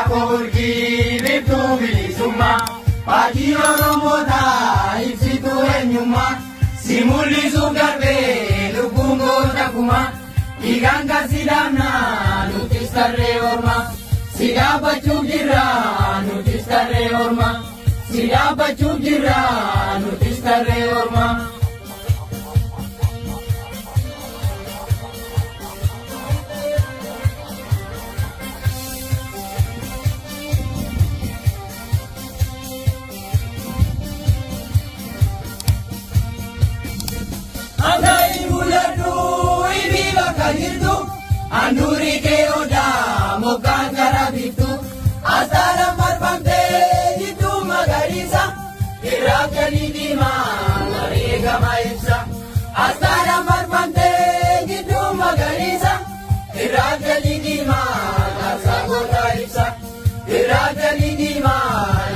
Kurgi bitu bilisuma Pagi oromota ibsitu enyuma Simuli sugarbe lukungo takuma Iganga sidamna nutistare orma Sidaba chujira nutistare orma Sidaba chujira nutistare orma Andai buladu ibi bakalitu Anduri ke oda mokan karabitu Asara marbamte jitu magarisa Irakani dima marega maisa Asara marbamte jitu magarisa Irakani dima nasagota ipsa Irakani dima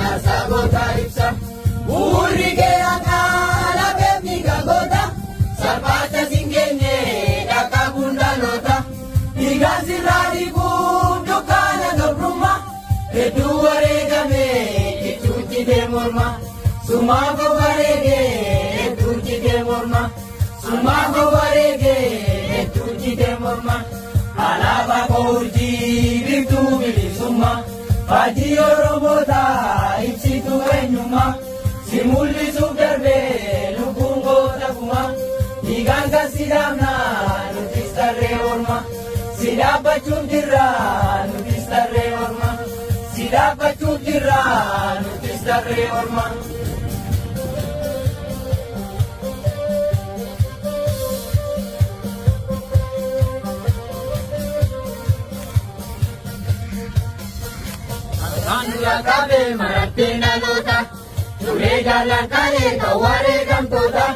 nasagota ipsa Uri ke akala bebni kagota Sarpata singene dakabunda lota Igazi rari kundukana gabruma Edu waregame etuji demorma Sumago warege etuji demorma Sumago warege etuji demorma Alaba kurji bitu bilisuma Padi oromota ipsitu enyuma Simuli sugarbe lukungo takuma Iganga sidamna nutistare orma Sidaba chundira nutistare orma Sidaba chundira nutistare orma Anula kabe maratena lota Ture jalan kare kaware gamtoda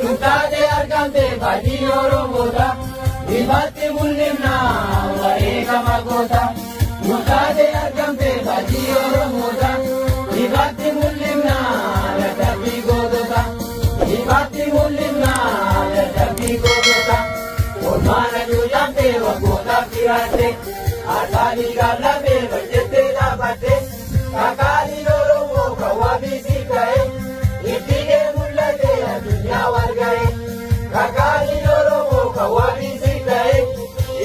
Nutade argambe badi oromoda Ibati mulimna warega magota Nutade argambe badi oromoda Ibati mulimna ladabi godota Ibati mulimna ladabi godota Ormana jujambe wagoda kirate Atali galabe bajete dabate Kakali oromo kawabisi kae Itige mulate adunya wargae Kakali oromo kawabisi kae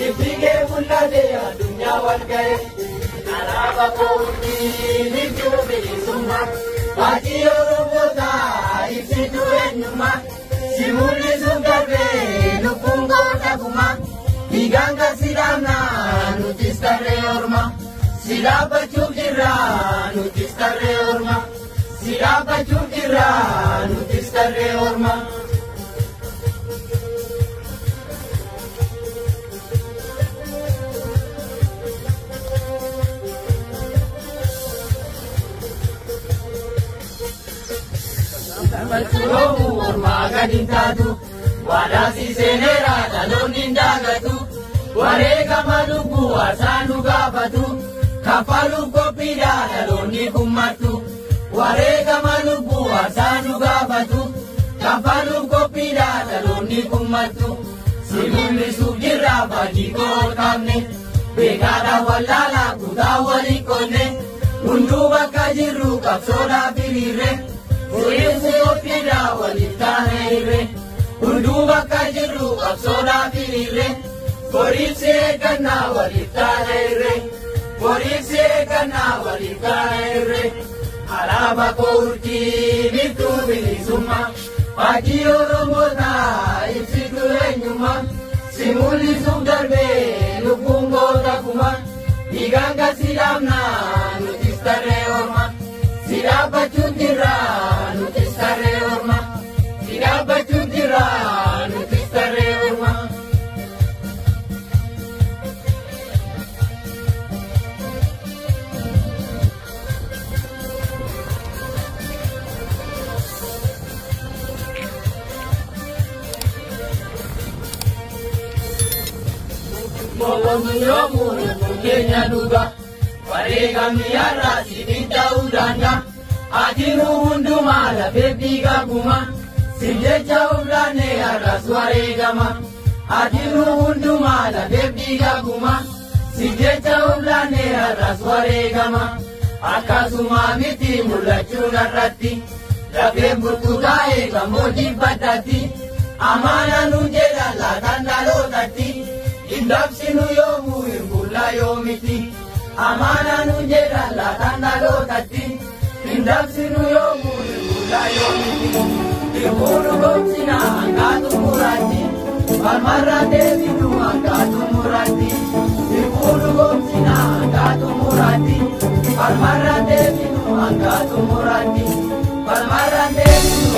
Itige mulate adunya wargae Araba kurgi bitu bilisuma Pagi oromo ta ibsitu enyuma Simuli sugarbe lukungo takuma Iganga sidamna nutistare orma Sidaba chujira nutistare orma Sidaba chujira nutistare orma Suromu orma gadintadu Wadasi senera dalonin dagatu Warega maluku asanu gabatu Kapalu kopida daloni kumatu Warega maluku asanu gabatu Kapalu kopida daloni kumatu Simuli sujira baji kamne Begada walala kuda walikone Mundu bakajiru kapsoda birire Urimu kopida walitahire Mundu bakajiru kapsoda birire Polisi kana walitahire Polisi kana walitahire Araba kurji bitu bilisuma Pagi oromota ibsitu enyuma Simuli sugarbe lukungo takuma Iganga sidamna nutistare orma Sidaba chundira nutistare orma Sidaba chundira nutistare orma Yomu Kenya duga Warega miara sidinta udanga Adiru unduma la bebiga guma Sijecha udane aras warega ma Adiru unduma la bebiga guma Sijecha ulane arasware gama akasuma miti mulachuna rati labe burtukae gamodi patati amana nujela la dandalo tati indapsinu yomu imbula yomiti amana nujela la dandalo tati indapsinu yomu imbula yomiti iburu gomsina angatu murati Palmarra devidu angatu murati Iburu gomsina angatu murati Palmarra devidu angatu murati Palmarra devidu